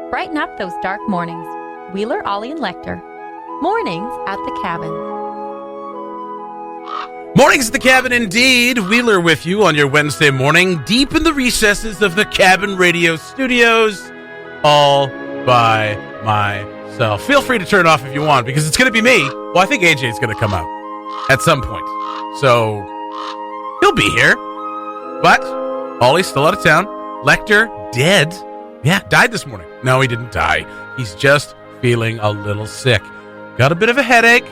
Brighten up those dark mornings. Wheeler, Ollie, and Lecter. Mornings at the Cabin. Mornings at the Cabin, indeed. Wheeler with you on your Wednesday morning, deep in the recesses of the Cabin Radio Studios, all by myself. Feel free to turn it off if you want, because it's going to be me. Well, I think AJ's going to come out at some point. So, he'll be here. But, Ollie's still out of town. Lecter, dead. Yeah, died this morning. No, he didn't die. He's just feeling a little sick. Got a bit of a headache.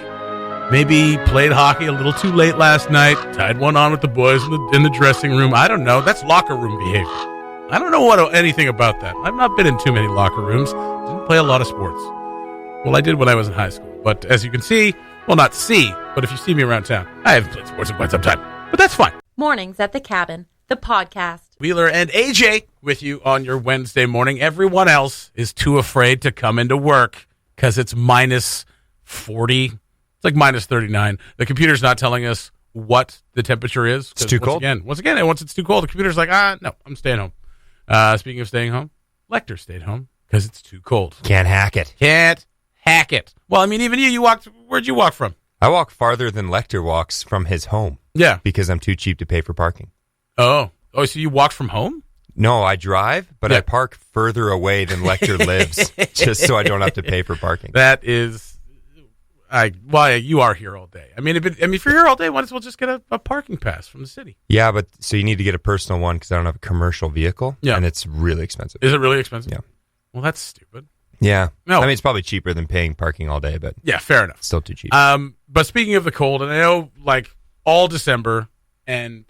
Maybe played hockey a little too late last night. Tied one on with the boys in the dressing room. I don't know. That's locker room behavior. I don't know anything about that. I've not been in too many locker rooms. Didn't play a lot of sports. Well, I did when I was in high school. But as you can see, well, not see, but if you see me around town, I haven't played sports in quite some time. But that's fine. Mornings at the Cabin, the podcast. Wheeler and AJ with you on your Wednesday morning. Everyone else is too afraid to come into work because it's minus 40. It's like minus 39. The computer's not telling us what the temperature is. It's too cold. Once again, once it's too cold, the computer's like, no, I'm staying home. Speaking of staying home, Lecter stayed home because it's too cold. Can't hack it. Can't hack it. Well, I mean, even you walked, where'd you walk from? I walk farther than Lecter walks from his home. Yeah. Because I'm too cheap to pay for parking. Oh, so you walked from home? No, I drive, but I park further away than Lecter lives, just so I don't have to pay for parking. That is, you are here all day. I mean, if you're here all day, might as well just get a parking pass from the city. Yeah, but so you need to get a personal one because I don't have a commercial vehicle, and it's really expensive. Is it really expensive? Yeah. Well, that's stupid. Yeah. No. I mean, it's probably cheaper than paying parking all day, but yeah, fair enough. Still too cheap. But speaking of the cold, and I know like all December and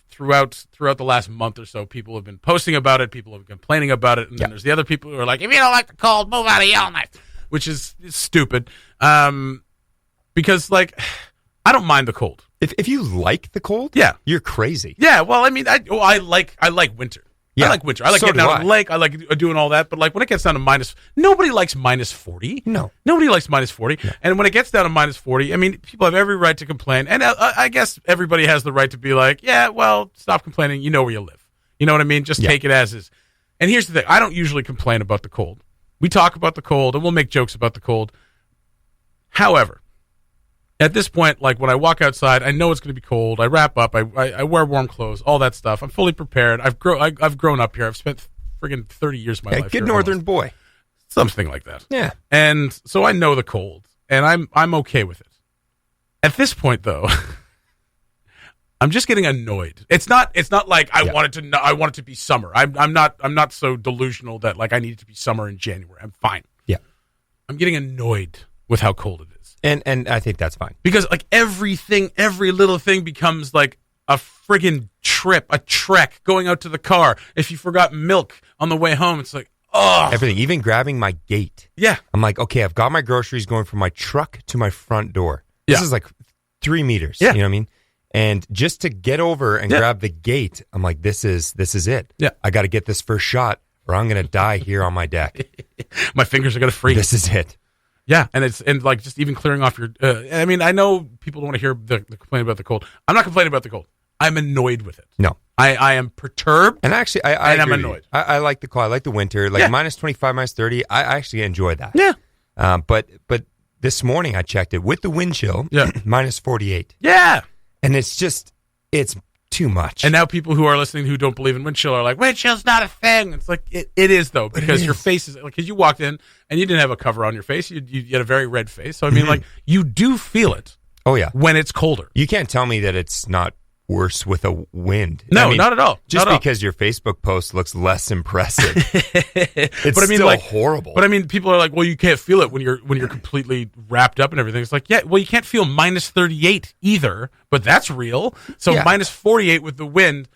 throughout the last month or so, people have been posting about it, people have been complaining about it, and then there's the other people who are like, if you don't like the cold, move out of Yellowknife, which is stupid. Because like I don't mind the cold. If you like the cold, you're crazy. Yeah, well, I mean, I like winter. Yeah. I like winter. I like getting out on the lake. I like doing all that. But like when it gets down to nobody likes minus 40. No. Nobody likes minus 40. No. And when it gets down to minus 40, I mean, people have every right to complain. And I guess everybody has the right to be like, yeah, well, stop complaining. You know where you live. You know what I mean? Just take it as is. And here's the thing. I don't usually complain about the cold. We talk about the cold and we'll make jokes about the cold. However, at this point, like when I walk outside, I know it's going to be cold. I wrap up. I wear warm clothes, all that stuff. I'm fully prepared. I've grown up here. I've spent friggin' 30 years of my life. Good northern boy. Something like that. Yeah. And so I know the cold, and I'm okay with it. At this point, though, I'm just getting annoyed. It's not like I want it to be summer. I'm not so delusional that like I need it to be summer in January. I'm fine. Yeah. I'm getting annoyed with how cold it is. And I think that's fine. Because like every little thing becomes like a friggin' a trek, going out to the car. If you forgot milk on the way home, it's like, oh. Everything, even grabbing my gate. Yeah. I'm like, okay, I've got my groceries going from my truck to my front door. This is like 3 meters. Yeah. You know what I mean? And just to get over and grab the gate, I'm like, this is it. Yeah. I got to get this first shot or I'm going to die here on my deck. My fingers are going to freeze. This is it. Yeah, and like just even clearing off your. I mean, I know people don't want to hear the complaint about the cold. I'm not complaining about the cold. I'm annoyed with it. No, I am perturbed. And actually, I'm annoyed. I like the cold. I like the winter. Like minus 25, minus 30. I actually enjoy that. Yeah. But this morning I checked it with the wind chill. Yeah. Minus 48. Yeah. And it's too much. And now people who are listening who don't believe in wind chill are like, wind chill's not a thing. It's like, it is, though, because your face is, like, because you walked in and you didn't have a cover on your face. You had a very red face. So, I mean, like, you do feel it. Oh, yeah. When it's colder. You can't tell me that it's not worse with a wind. No, not at all. Just because your Facebook post looks less impressive. It's but I mean, still like, horrible. But I mean, people are like, well, you can't feel it when you're completely wrapped up and everything. It's like, yeah, well, you can't feel minus 38 either, but that's real. So minus 48 with the wind,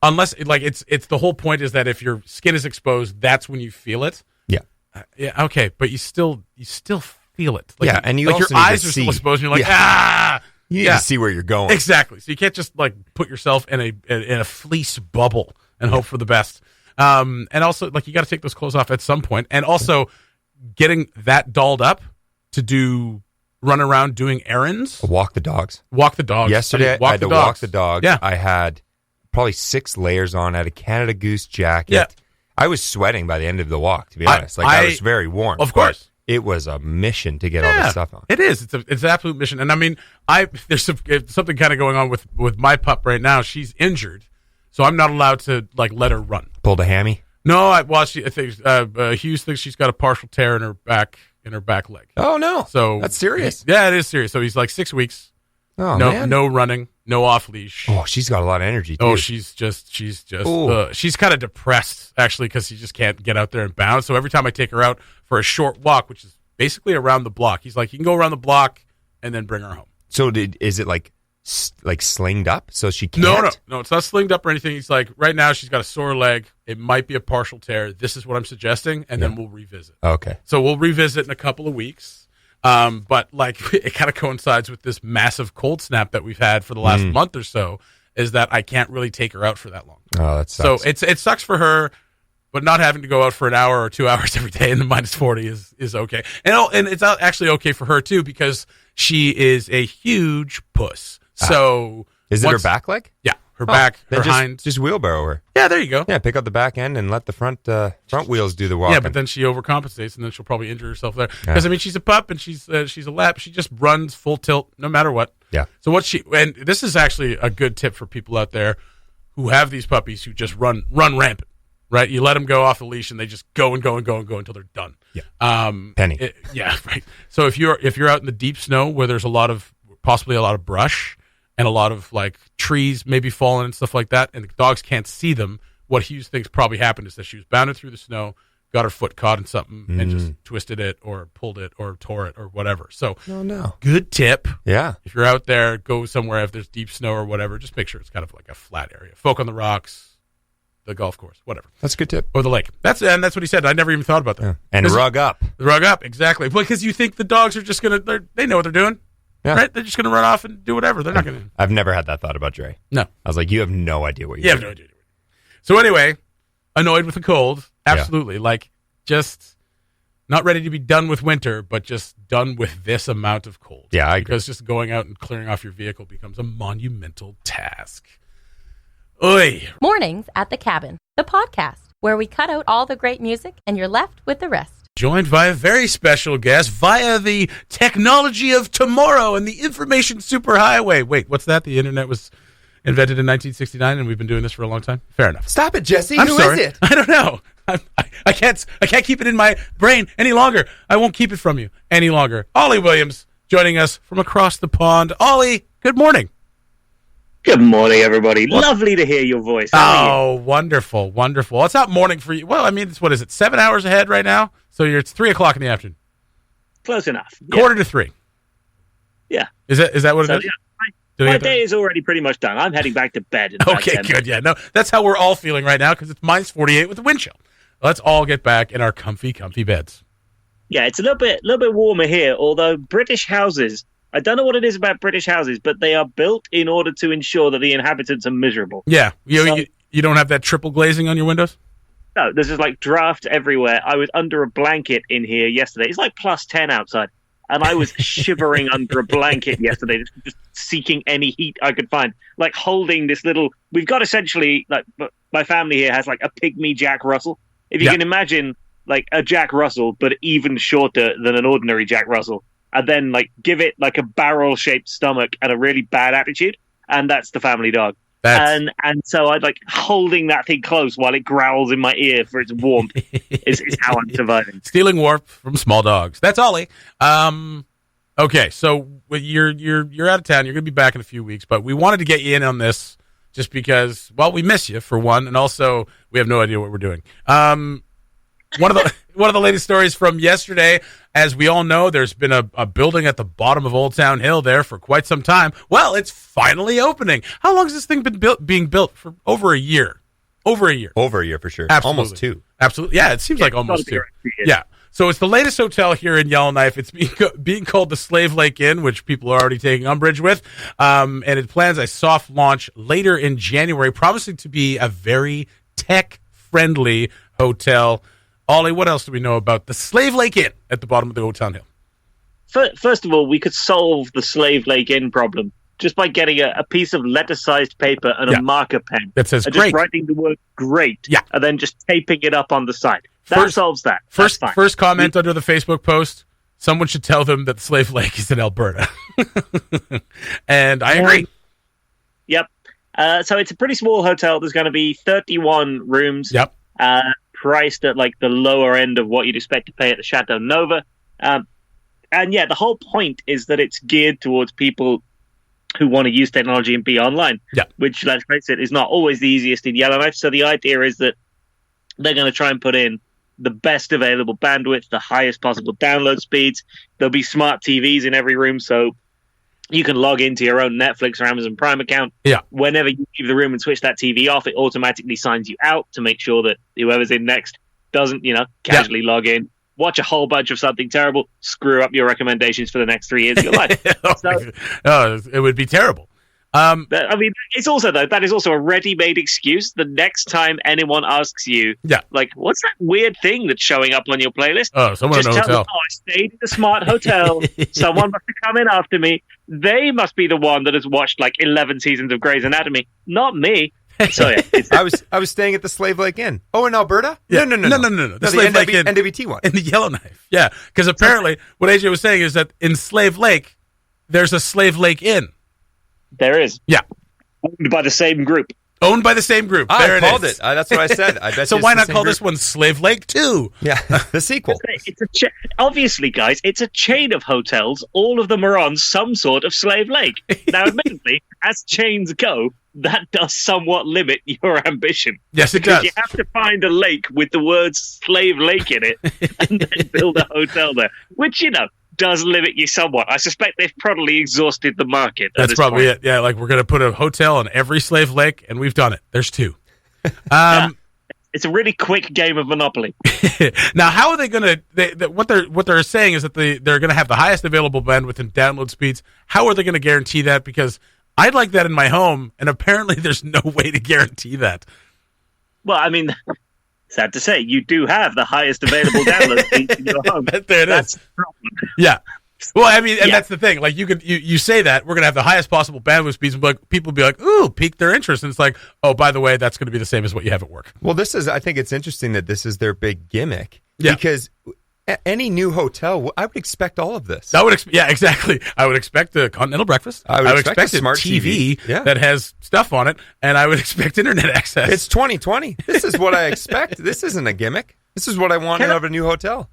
unless like it's the whole point is that if your skin is exposed, that's when you feel it. Yeah. Yeah. Okay, but you still feel it. Like, yeah, and you like also your eyes are still exposed, and you're like, You need to see where you're going. Exactly. So you can't just like put yourself in a fleece bubble and hope for the best. And also, like, you got to take those clothes off at some point. And also, getting that dolled up to run around doing errands. Walk the dogs. Yesterday, I had to walk the dog. Yeah. I had probably 6 layers on. I had a Canada Goose jacket. Yeah. I was sweating by the end of the walk, to be honest. I was very warm. Of course. It was a mission to get all this stuff on. It is. It's an absolute mission. And I mean, there's something kind of going on with my pup right now. She's injured, so I'm not allowed to let her run. Pulled a hammy? No, I think Hughes thinks she's got a partial tear in her back leg. Oh no! So that's serious. Yeah, it is serious. So he's 6 weeks. Oh man. No running, no off leash. Oh, she's got a lot of energy too. Oh, she's kind of depressed actually because she just can't get out there and bounce. So every time I take her out for a short walk, which is basically around the block, he's like, you can go around the block and then bring her home. So is it like slinged up so she can't? No, it's not slinged up or anything. He's like, right now she's got a sore leg. It might be a partial tear. This is what I'm suggesting, and then we'll revisit. Okay. So we'll revisit in a couple of weeks. But it kind of coincides with this massive cold snap that we've had for the last month or so, is that I can't really take her out for that long. Oh, that sucks. So it sucks for her, but not having to go out for an hour or 2 hours every day in the -40 is okay. And it's actually okay for her too, because she is a huge puss. So is it her back leg? Yeah. Her back, her hind. Just wheelbarrow her. Yeah, there you go. Yeah, pick up the back end and let the front wheels do the walking. Yeah, but then she overcompensates, and then she'll probably injure herself there. Because, I mean, she's a pup, and she's a lap. She just runs full tilt no matter what. Yeah. So and this is actually a good tip for people out there who have these puppies who just run rampant, right? You let them go off the leash, and they just go and go and go and go until they're done. Yeah. Penny. Right. So if you're out in the deep snow where there's possibly a lot of brush, and a lot of trees maybe falling and stuff like that, and the dogs can't see them, what Hughes thinks probably happened is that she was bounded through the snow, got her foot caught in something, and just twisted it or pulled it or tore it or whatever. So good tip. Yeah. If you're out there, go somewhere if there's deep snow or whatever, just make sure it's kind of like a flat area. Folk on the rocks, the golf course, whatever. That's a good tip. Or the lake. That's what he said. I never even thought about that. Yeah. And rug up. Rug up, exactly. Because you think the dogs are just they know what they're doing. Yeah. Right? They're just going to run off and do whatever. They're not going to. I've never had that thought about Dre. No. I was like, you have no idea what you're doing. You have no idea. So anyway, annoyed with the cold. Absolutely. Yeah. Just not ready to be done with winter, but just done with this amount of cold. Yeah, I agree. Because just going out and clearing off your vehicle becomes a monumental task. Oy. Mornings at the Cabin, the podcast, where we cut out all the great music and you're left with the rest. Joined by a very special guest via the technology of tomorrow and the information superhighway. Wait, what's that? The internet was invented in 1969 and we've been doing this for a long time? Fair enough. Stop it, Jesse. Who is it? I don't know. I can't keep it in my brain any longer. I won't keep it from you any longer. Ollie Williams joining us from across the pond. Ollie, good morning. Good morning, everybody. Lovely to hear your voice. Oh, wonderful, wonderful. It's not morning for you. Well, I mean, what is it, 7 hours ahead right now? So it's 3 o'clock in the afternoon. Close enough. Yeah. 2:45. Yeah. Is that what it is? Yeah, my day is already pretty much done. I'm heading back to bed. Okay, good. Minutes. Yeah, no, that's how we're all feeling right now because it's -48 with the wind chill. Let's all get back in our comfy beds. Yeah, it's a little bit warmer here, although British houses, I don't know what it is about British houses, but they are built in order to ensure that the inhabitants are miserable. Yeah. You don't have that triple glazing on your windows? No, there's just drafts everywhere. I was under a blanket in here yesterday. It's +10 outside. And I was shivering under a blanket yesterday, just seeking any heat I could find. Holding this little... We've got essentially... my family here has a pygmy Jack Russell. If you can imagine a Jack Russell, but even shorter than an ordinary Jack Russell. And then give it a barrel-shaped stomach and a really bad attitude. And that's the family dog. And so I'd holding that thing close while it growls in my ear for its warmth is how I'm surviving. Stealing warmth from small dogs. That's Ollie. Okay, so you're out of town. You're going to be back in a few weeks, but we wanted to get you in on this just because, well, we miss you for one, and also we have no idea what we're doing. One of the latest stories from yesterday, as we all know, there's been a building at the bottom of Old Town Hill there for quite some time. Well, it's finally opening. How long has this thing been being built? For over a year. Over a year. Over a year for sure. Absolutely. Almost 2. Absolutely. Yeah, it seems like almost 2. Yeah. So it's the latest hotel here in Yellowknife. It's being called the Slave Lake Inn, which people are already taking umbrage with. And it plans a soft launch later in January, promising to be a very tech-friendly hotel. Ollie, what else do we know about the Slave Lake Inn at the bottom of the Old Town Hill? First of all, we could solve the Slave Lake Inn problem just by getting a piece of letter-sized paper and a marker pen that says and great. just writing the word "great," and then just taping it up on the side. That solves that. First comment under the Facebook post: someone should tell them that Slave Lake is in Alberta, and I agree. Yep. So it's a pretty small hotel. There's going to be 31 rooms. Yep. Priced at like the lower end of what you'd expect to pay at the Chateau Nova. And yeah, the whole point is that it's geared towards people who want to use technology and be online, which, let's face it, is not always the easiest in Yellowknife. So the idea is that they're going to try and put in the best available bandwidth, the highest possible download speeds. There'll be smart TVs in every room, so you can log into your own Netflix or Amazon Prime account. Yeah. Whenever you leave the room and switch that TV off, it automatically signs you out to make sure that whoever's in next doesn't, casually log in, watch a whole bunch of something terrible, screw up your recommendations for the next 3 years of your life. It would be terrible. I mean, it's also, though, that is also a ready-made excuse. The next time anyone asks you, like, what's that weird thing that's showing up on your playlist? Oh, someone in a hotel. hotel. Them, I stayed in a smart hotel. Someone must have come in after me. They must be the one that has watched like 11 seasons of Grey's Anatomy, not me. So yeah, I was staying at the Slave Lake Inn. Oh, in Alberta? Yeah. No. The Slave Lake Inn, NWT one. In the Yellowknife. Yeah, because apparently what AJ was saying is that in Slave Lake, there's a Slave Lake Inn. There is. Yeah. Owned by the same group. Owned by the same group. I called it. That's what I said. I bet so why not call this one Slave Lake 2? Yeah, the sequel. Obviously, guys, it's a chain of hotels. All of them are on some sort of Slave Lake. Now, admittedly, as chains go, that does somewhat limit your ambition. Yes, it because does. You have to find a lake with the words Slave Lake in it and then build a hotel there, which, does limit you somewhat. I suspect they've probably exhausted the market. That's probably it. Yeah, like we're going to put a hotel on every Slave Lake, and we've done it. There's 2. It's a really quick game of Monopoly. Now, how are they going to? What they're saying is that they're going to have the highest available bandwidth and download speeds. How are they going to guarantee that? Because I'd like that in my home, and apparently there's no way to guarantee that. Well, I mean, sad to say, you do have the highest available download speed in your home. That's the problem. Yeah. Well, I mean, and that's the thing. Like, you say that we're going to have the highest possible bandwidth speeds, and people be like, "Ooh, pique their interest," and it's like, "Oh, by the way, that's going to be the same as what you have at work." Well, I think it's interesting that this is their big gimmick because any new hotel, I would expect all of this. Exactly. I would expect a continental breakfast. I would expect a smart TV that has stuff on it, and I would expect internet access. It's 2020. This is what I expect. This isn't a gimmick. This is what I want out of a new hotel.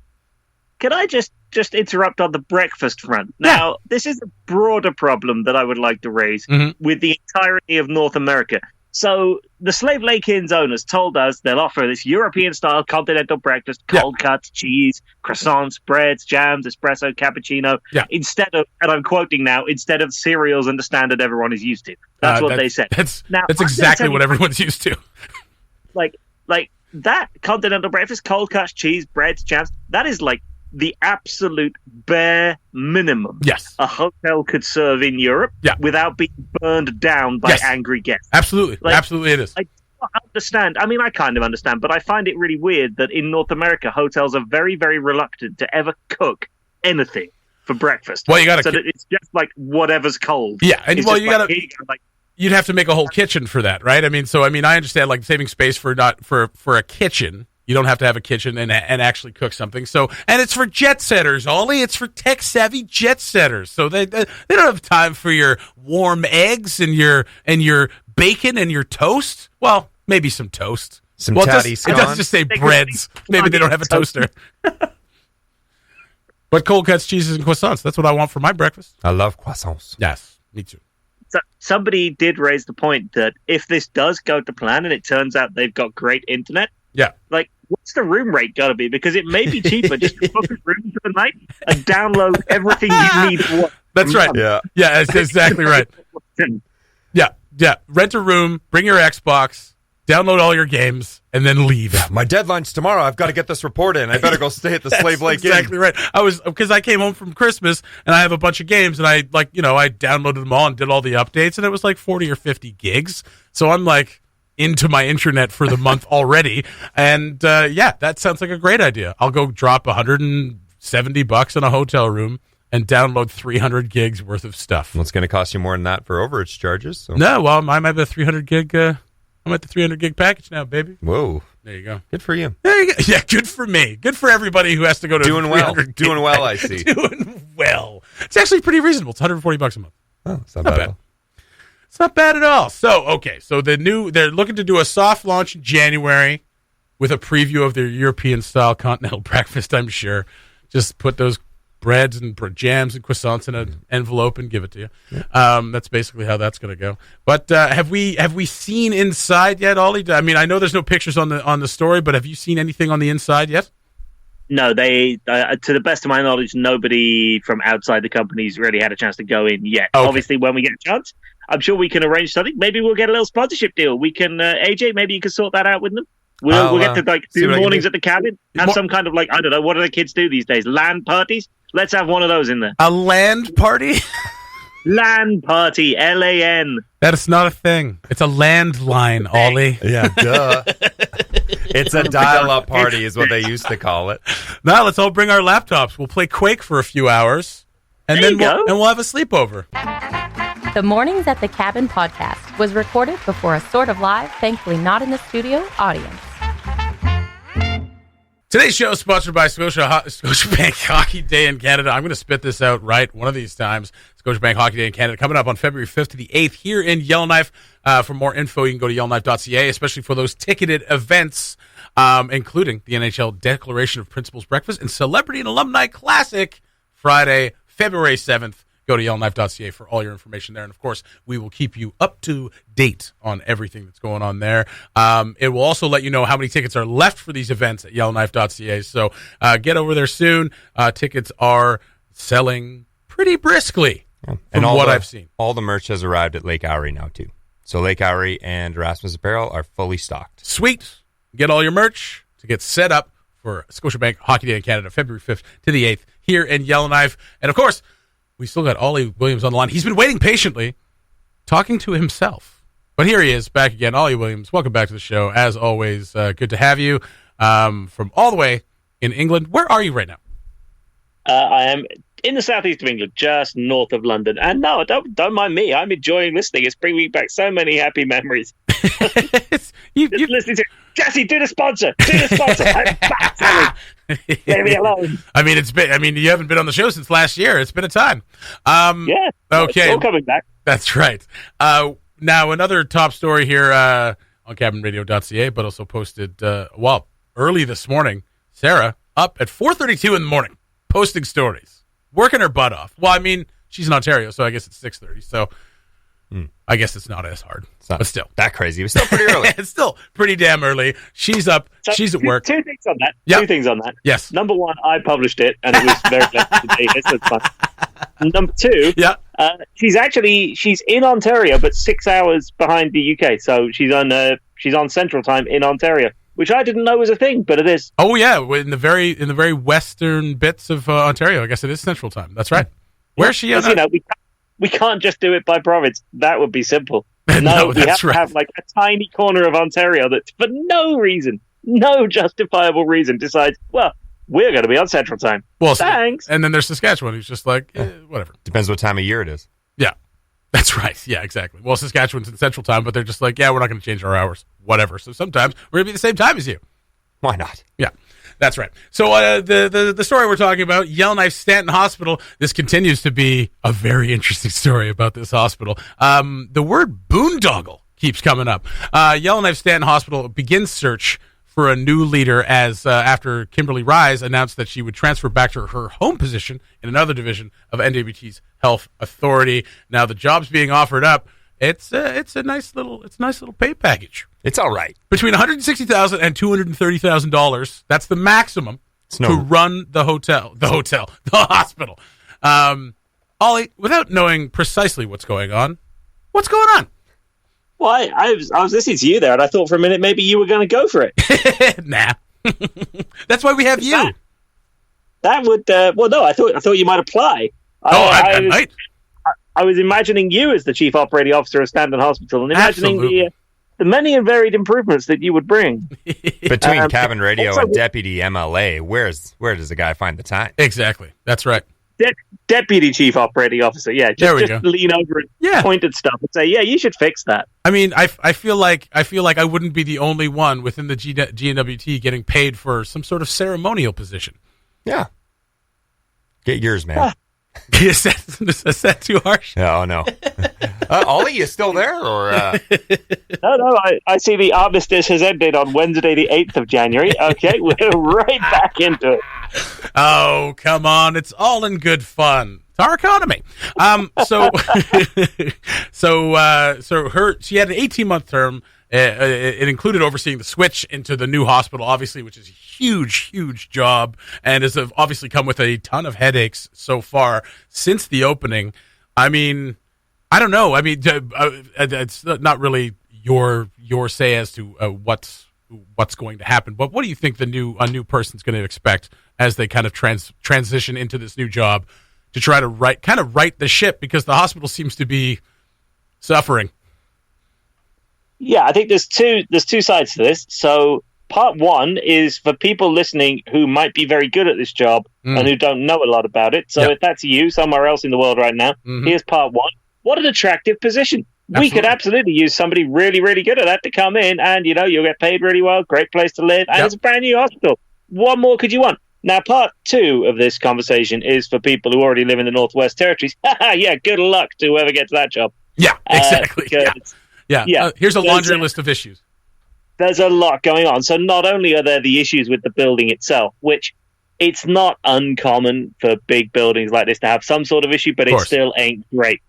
Can I just interrupt on the breakfast front? Now, this is a broader problem that I would like to raise with the entirety of North America. So the Slave Lake Inn's owners told us they'll offer this European-style continental breakfast, cold cuts, cheese, croissants, breads, jams, espresso, cappuccino, instead of, and I'm quoting now, instead of cereals and the standard everyone is used to. That's what they said. That's exactly what everyone's used to. Like that continental breakfast, cold cuts, cheese, breads, jams, that is like the absolute bare minimum a hotel could serve in Europe without being burned down by angry guests. Absolutely. Absolutely it is. I don't understand. I mean, I kind of understand, but I find it really weird that in North America, hotels are very, very reluctant to ever cook anything for breakfast. Well, you got to... So that it's just like whatever's cold. Yeah, and it's well, you got to... You'd have to make a whole kitchen for that, right? I mean, I understand like saving space for a kitchen. You don't have to have a kitchen and actually cook something. So, and it's for jet setters, Ollie. It's for tech savvy jet setters. So they don't have time for your warm eggs and your bacon and your toast. Well, maybe some toast. Tatty scone. It doesn't just say breads. Maybe they don't have a toaster. But cold cuts, cheeses, and croissants. That's what I want for my breakfast. I love croissants. Yes, me too. So somebody did raise the point that if this does go to plan and it turns out they've got great internet, like, what's the room rate got to be? Because it may be cheaper just to book a room for the night and download everything you need for. That's right. Yeah, that's exactly right. Yeah. Rent a room, bring your Xbox, download all your games, and then leave. Yeah, my deadline's tomorrow. I've got to get this report in. I better go stay at the Slave Lake Inn. Exactly right. Because I came home from Christmas and I have a bunch of games and I downloaded them all and did all the updates and it was like 40 or 50 gigs. So I'm like into my internet for the month already. And that sounds like a great idea. I'll go drop $170 in a hotel room and download 300 gigs worth of stuff. Well, it's going to cost you more than that for overage charges. So. No, well, I'm at the 300 gig. I'm at the 300 gig package now, baby. Whoa. There you go. Good for you. There you go. Yeah, good for me. Good for everybody who has to go to doing well. Doing well, I see. Doing well. It's actually pretty reasonable. It's $140 a month. Oh, it's not bad. It's not bad at all. So, okay. So they're looking to do a soft launch in January with a preview of their European-style continental breakfast, I'm sure. Just put those breads and jams and croissants in an envelope and give it to you. Yeah. That's basically how that's going to go. But have we seen inside yet, Ollie? I mean, I know there's no pictures on the story, but have you seen anything on the inside yet? No, they. To the best of my knowledge, nobody from outside the company's really had a chance to go in yet. Okay. Obviously, when we get a chance, I'm sure we can arrange something. Maybe we'll get a little sponsorship deal. We can, AJ, maybe you can sort that out with them. We'll get to do mornings at the cabin. Have some kind of I don't know, what do the kids do these days? LAN parties? Let's have one of those in there. A land party? LAN party, LAN. That is not a thing. It's a landline, Ollie. Yeah, duh. It's a dial-up party is what they used to call it. Now let's all bring our laptops. We'll play Quake for a few hours, and then we'll have a sleepover. The Mornings at the Cabin podcast was recorded before a sort of live, thankfully not in the studio, audience. Today's show is sponsored by Scotiabank Hockey Day in Canada. I'm going to spit this out right one of these times. Scotiabank Hockey Day in Canada coming up on February 5th to the 8th here in Yellowknife. For more info, you can go to yellowknife.ca, especially for those ticketed events, including the NHL Declaration of Principles Breakfast and Celebrity and Alumni Classic, Friday, February 7th. Go to yellowknife.ca for all your information there. And, of course, we will keep you up to date on everything that's going on there. It will also let you know how many tickets are left for these events at yellowknife.ca. So get over there soon. Tickets are selling pretty briskly from what I've seen. All the merch has arrived at Lake Erie now, too. So Lake Erie and Erasmus Apparel are fully stocked. Sweet. Get all your merch to get set up for Scotiabank Hockey Day in Canada, February 5th to the 8th here in Yellowknife. And, of course, we still got Ollie Williams on the line. He's been waiting patiently, talking to himself. But here he is, back again. Ollie Williams, welcome back to the show. As always, good to have you from all the way in England. Where are you right now? I am in the southeast of England, just north of London. And no, don't mind me. I'm enjoying listening. It's bringing me back so many happy memories. you listening to Jesse, do the sponsor. I'm back. Leave me alone. I mean, you haven't been on the show since last year. It's been a time. Yeah. Okay. It's all coming back. That's right. Now another top story here on cabinradio.ca, but also posted early this morning. Sarah up at 4:32 in the morning, posting stories, working her butt off. Well, I mean, she's in Ontario, so I guess it's 6:30. So I guess it's not as hard, but still that crazy. It was still pretty early. It's still pretty damn early. She's up. So she's at work. Two things on that. Yep. 2 things on that. Yes. Number one, I published it, and it was very today. So it's fun. Number two, she's in Ontario, but 6 hours behind the UK. So she's on Central Time in Ontario, which I didn't know was a thing, but it is. Oh yeah, in the very western bits of Ontario. I guess it is Central Time. That's right. Where's she? We can't just do it by province. That would be simple. No, we have to have like a tiny corner of Ontario that, for no reason, no justifiable reason, decides, well, we're going to be on Central Time. Well, thanks. And then there's Saskatchewan, who's just like, whatever. Depends what time of year it is. Yeah, that's right. Yeah, exactly. Well, Saskatchewan's in Central Time, but they're just like, we're not going to change our hours. Whatever. So sometimes we're going to be the same time as you. Why not? Yeah. That's right. So the story we're talking about, Yellowknife Stanton Hospital, this continues to be a very interesting story about this hospital. The word boondoggle keeps coming up. Yellowknife Stanton Hospital begins search for a new leader as after Kimberly Rise announced that she would transfer back to her home position in another division of NWT's Health Authority. Now the job's being offered up. It's a nice little pay package. It's all right. Between $160,000 and $230,000. That's the maximum to run the hospital. Ollie, without knowing precisely what's going on, Well, I was listening to you there, and I thought for a minute maybe you were going to go for it. Nah. That's why we have you. That would no, I thought you might apply. I might. I was imagining you as the chief operating officer of Stanton Hospital and imagining the many and varied improvements that you would bring. Between cabin radio and deputy MLA, where does a guy find the time? Exactly. That's right. Deputy Chief Operating Officer. Yeah, just lean over and point at stuff and say, "Yeah, you should fix that." I mean, I feel like I wouldn't be the only one within the GNWT getting paid for some sort of ceremonial position. Yeah, get yours, man. Is that too harsh? Oh, no. Ollie, you still there? Or No, I see the armistice has ended on Wednesday, the 8th of January. Okay, we're right back into it. Oh, come on. It's all in good fun. It's our economy. She had an 18-month term. It included overseeing the switch into the new hospital, obviously, which is a huge job and has obviously come with a ton of headaches so far since the opening. I mean, I don't know. I mean, it's not really your say as to what's going to happen. But what do you think a new person's going to expect as they kind of transition into this new job to try to right the ship, because the hospital seems to be suffering? Yeah, I think there's two sides to this. So part one is for people listening who might be very good at this job and who don't know a lot about it. So if that's you somewhere else in the world right now, here's part one. What an attractive position. We could absolutely use somebody really, really good at that to come in and, you'll get paid really well, great place to live, and it's a brand new hospital. What more could you want? Now, part two of this conversation is for people who already live in the Northwest Territories. Yeah, good luck to whoever gets that job. Yeah, exactly. Here's a laundry list of issues. There's a lot going on. So not only are there the issues with the building itself, which it's not uncommon for big buildings like this to have some sort of issue, but it still ain't great.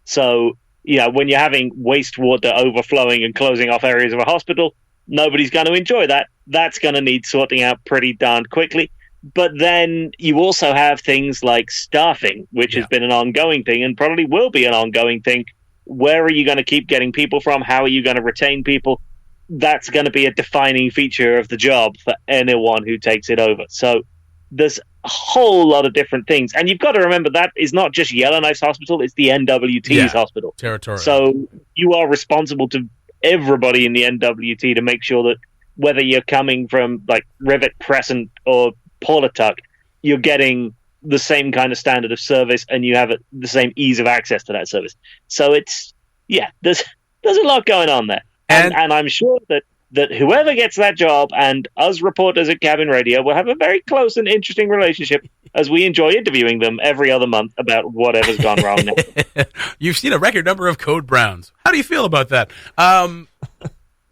So, when you're having wastewater overflowing and closing off areas of a hospital, nobody's going to enjoy that. That's going to need sorting out pretty darn quickly. But then you also have things like staffing, which has been an ongoing thing and probably will be an ongoing thing. Where are you going to keep getting people from? How are you going to retain people? That's going to be a defining feature of the job for anyone who takes it over. So there's a whole lot of different things. And you've got to remember that is not just Yellowknife's hospital, it's the NWT's hospital. Territorial. So you are responsible to everybody in the NWT to make sure that whether you're coming from like Rivet, Crescent, or Paulatuck, you're getting the same kind of standard of service and you have the same ease of access to that service. So there's a lot going on there. And I'm sure that whoever gets that job and us reporters at Cabin Radio will have a very close and interesting relationship as we enjoy interviewing them every other month about whatever's gone wrong now. You've seen a record number of Code Browns. How do you feel about that?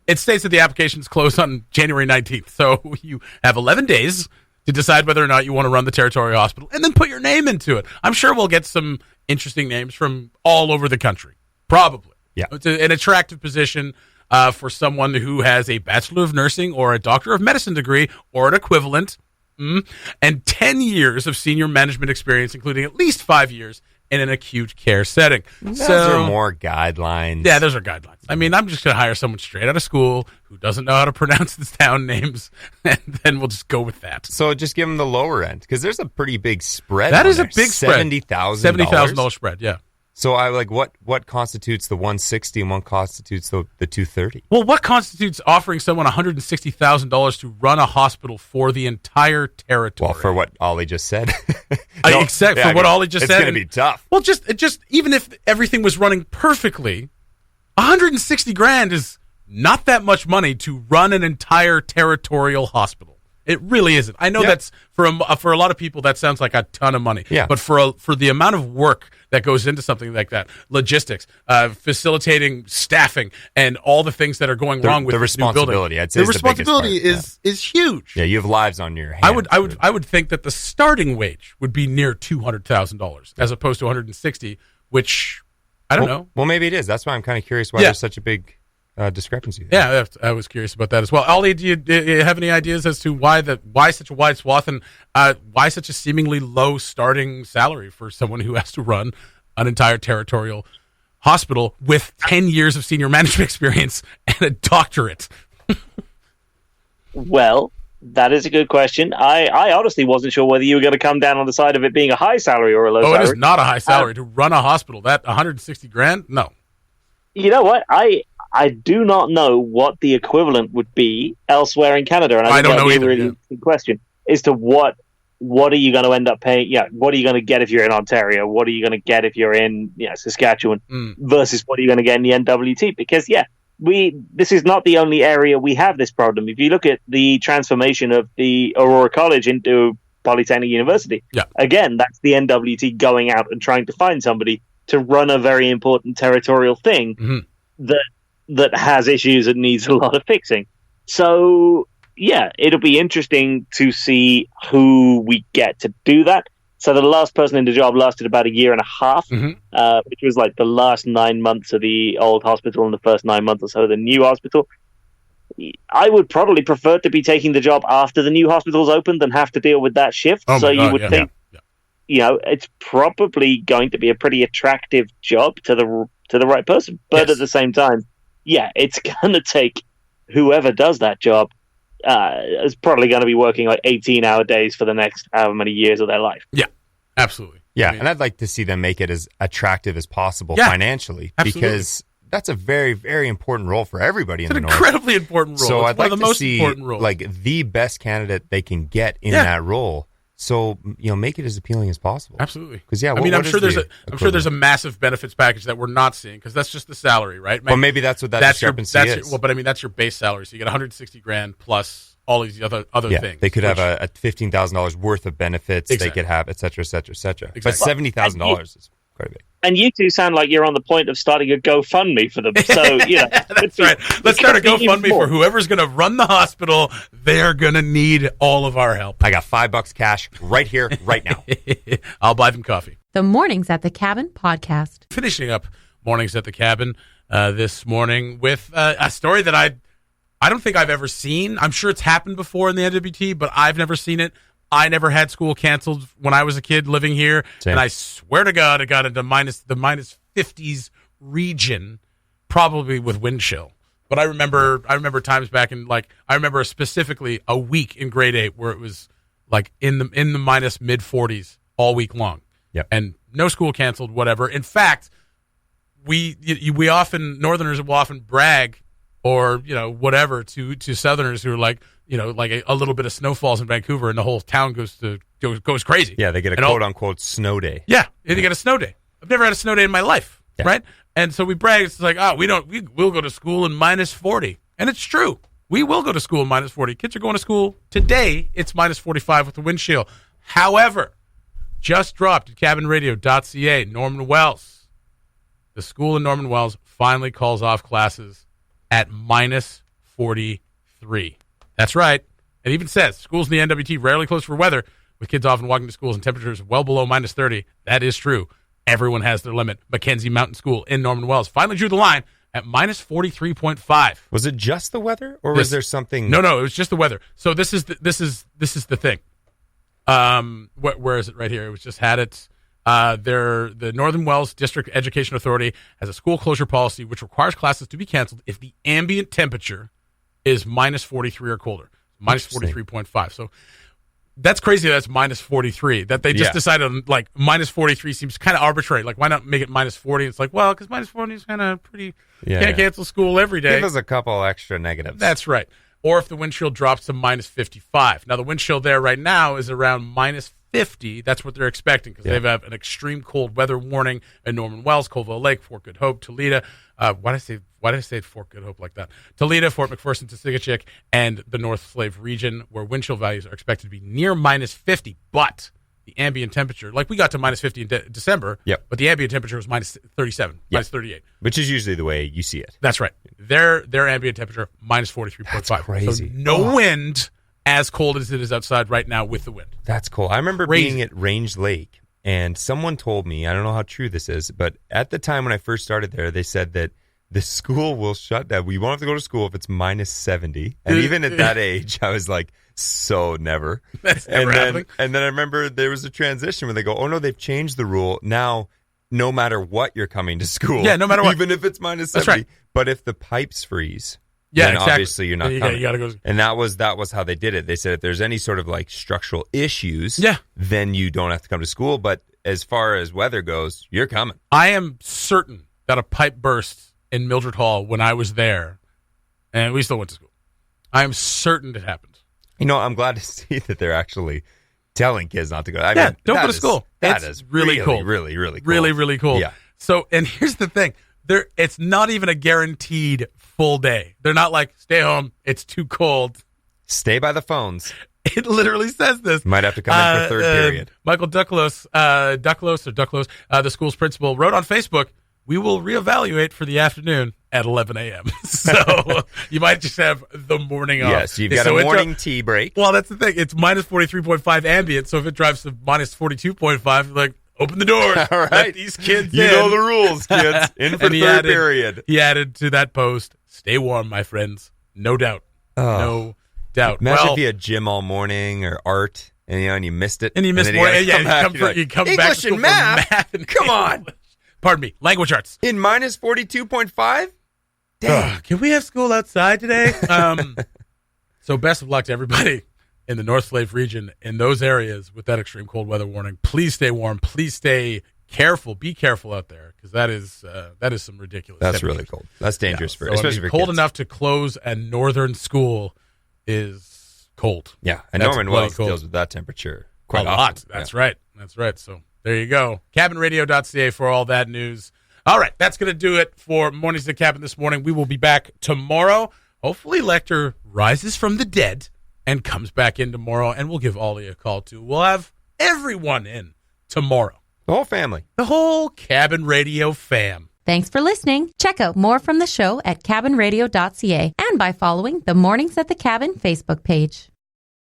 It states that the applications close on January 19th. So you have 11 days to decide whether or not you want to run the territorial hospital and then put your name into it. I'm sure we'll get some interesting names from all over the country. Probably. Yeah. It's an attractive position for someone who has a Bachelor of Nursing or a Doctor of Medicine degree or an equivalent, and 10 years of senior management experience, including at least 5 years in an acute care setting. Those are more guidelines. Yeah, those are guidelines. I mean, I'm just going to hire someone straight out of school who doesn't know how to pronounce the town names, and then we'll just go with that. So just give them the lower end, because there's a pretty big spread. That is a big spread. $70,000 spread, yeah. So I what constitutes the 160 and what constitutes the 230? Well, what constitutes offering someone $160,000 to run a hospital for the entire territory? Well, for what Ollie just said. What Ollie just said. It's going to be tough. Well, just even if everything was running perfectly, $160,000 is not that much money to run an entire territorial hospital. It really isn't. I know that's for a lot of people that sounds like a ton of money. Yeah. But for the amount of work that goes into something like that, logistics, facilitating staffing, and all the things that are going wrong with the responsibility. New building, I'd say the responsibility is huge. Yeah, you have lives on your hands. I would think that the starting wage would be near $200,000 as opposed to $160,000, which I don't know. Well, maybe it is. That's why I'm kind of curious why there's such a big discrepancy there. Yeah, I was curious about that as well. Ollie, do you have any ideas as to why such a wide swath and why such a seemingly low starting salary for someone who has to run an entire territorial hospital with 10 years of senior management experience and a doctorate? Well, that is a good question. I honestly wasn't sure whether you were going to come down on the side of it being a high salary or a low salary. Oh, it is not a high salary to run a hospital. That $160,000? No. You know what? I do not know what the equivalent would be elsewhere in Canada, and I think don't know either. Really good question as to what what are you going to end up paying? Yeah, what are you going to get if you're in Ontario? What are you going to get if you're in Saskatchewan versus what are you going to get in the NWT? Because this is not the only area we have this problem. If you look at the transformation of the Aurora College into Polytechnic University, again, that's the NWT going out and trying to find somebody to run a very important territorial thing that has issues and needs a lot of fixing. So, it'll be interesting to see who we get to do that. So the last person in the job lasted about 1.5 years, which was like the last 9 months of the old hospital and the first 9 months or so of the new hospital. I would probably prefer to be taking the job after the new hospital's opened than have to deal with that shift. You would think, it's probably going to be a pretty attractive job to the right person. But at the same time, it's going to take whoever does that job is probably going to be working like 18-hour days for the next however many years of their life. Yeah, absolutely. Yeah, and I'd like to see them make it as attractive as possible financially, because that's a very, very important role for everybody in the North. It's an incredibly important role. So it's I'd one like of the to most see important roles. like the best candidate they can get in that role. So make it as appealing as possible. Absolutely. Because I'm sure there's a massive benefits package that we're not seeing, because that's just the salary, right? Well, maybe that's what that discrepancy is. That's your base salary. So you get $160,000 plus all these other things. They could have a $15,000 worth of benefits. Exactly. They could have et cetera, et cetera, et cetera. Exactly. But $70,000 is quite big. And you two sound like you're on the point of starting a GoFundMe for them. So, that's right. Let's start a GoFundMe for whoever's going to run the hospital. They're going to need all of our help. I got $5 cash right here, right now. I'll buy them coffee. The Mornings at the Cabin podcast. Finishing up Mornings at the Cabin this morning with a story that I don't think I've ever seen. I'm sure it's happened before in the NWT, but I've never seen it. I never had school canceled when I was a kid living here. Same. And I swear to God, it got into the minus 50s region, probably with wind chill. But I remember times back in, I remember specifically a week in grade 8 where it was like in the minus mid 40s all week long. Yep. And no school canceled, whatever. In fact, we Northerners will often brag or, whatever to Southerners who are like a little bit of snow falls in Vancouver and the whole town goes crazy. Yeah, they get a quote-unquote snow day. Yeah, they get a snow day. I've never had a snow day in my life, right? And so we brag. It's like, we'll go to school in minus 40. And it's true. We will go to school in minus 40. Kids are going to school. Today, it's minus 45 with the wind chill. However, just dropped at cabinradio.ca, Norman Wells. The school in Norman Wells finally calls off classes at minus 43. That's right. It even says schools in the NWT rarely close for weather, with kids often walking to schools in temperatures well below minus 30. That is true. Everyone has their limit. Mackenzie Mountain School in Norman Wells finally drew the line at minus 43.5. Was it just the weather, or was there something? No, it was just the weather. So this is the thing. Where is it? Right here. It was just had it. The Northern Wells District Education Authority has a school closure policy which requires classes to be canceled if the ambient temperature is minus 43 or colder, minus 43.5. So that's crazy. That's minus 43. That they just decided on, minus 43 seems kind of arbitrary. Like, why not make it minus 40? It's like, well, because minus 40 is kind of pretty. Can't cancel school every day. Give us a couple extra negatives. That's right. Or if the wind chill drops to minus 55. Now, the wind chill there right now is around minus 50. That's what they're expecting, because they have an extreme cold weather warning in Norman Wells, Colville Lake, Fort Good Hope, Toledo. Why did I say Fort Good Hope like that? Toledo, Fort McPherson, Tesigatchik, and the North Slave region, where wind chill values are expected to be near minus 50. But the ambient temperature, we got to minus 50 in December, but the ambient temperature was minus 37, minus 38. Which is usually the way you see it. That's right. Their ambient temperature, minus 43.5. That's crazy. So no wind, as cold as it is outside right now with the wind. That's cool. I remember being at Range Lake, and someone told me, I don't know how true this is, but at the time when I first started there, they said that the school will shut down. We won't have to go to school if it's minus 70. And even at that age, I was like, so never. That's never happening. And then I remember there was a transition where they go, oh, no, they've changed the rule. Now, no matter what, you're coming to school. Yeah, no matter what. Even if it's minus 70. That's right. But if the pipes freeze, then exactly. Obviously you're not coming. You gotta go. And that was how they did it. They said if there's any sort of structural issues, then you don't have to come to school. But as far as weather goes, you're coming. I am certain that a pipe burst in Mildred Hall when I was there, and we still went to school. I am certain it happened. I'm glad to see that they're actually telling kids not to go. I Yeah, mean, don't that go to is- school. That It's is really really cold. really, really cool. Really, really cool. Yeah. So, and here's the thing. It's not even a guaranteed full day. They're not like, stay home, it's too cold. Stay by the phones. It literally says this. Might have to come in for third period. Michael Ducklos, the school's principal, wrote on Facebook, we will reevaluate for the afternoon at 11 a.m. So you might just have the morning off. Yes, you've got a morning tea break. Well, that's the thing. It's minus 43.5 ambient, so if it drives to minus 42.5, like, open the doors. All right. Let these kids You in. know the rules, kids. In for And third period. He added to that post, stay warm, my friends. No doubt. No doubt. Imagine well, if you had gym all morning or art, and you missed it. and you missed then more. gotta Yeah, come you back, come you're back like, to school English and for math and Come on. English. Pardon me. Language arts. In minus 42.5? Dang. Can we have school outside today? So best of luck to everybody in the North Slave region in those areas with that extreme cold weather warning. Please stay warm. Please stay careful. Be careful out there because that is some ridiculous. That's really cold. That's dangerous for, So, especially for cold kids. enough to close a northern school is cold. Yeah, and That's Norman bloody Wells cold. deals with that temperature A quite lot. often. That's right. That's right. So there you go. Cabinradio.ca for all that news. All right, that's going to do it for Mornings at the Cabin this morning. We will be back tomorrow. Hopefully Lecter rises from the dead and comes back in tomorrow, and we'll give Ollie a call, too. We'll have everyone in tomorrow. The whole family. The whole Cabin Radio fam. Thanks for listening. Check out more from the show at cabinradio.ca and by following the Mornings at the Cabin Facebook page.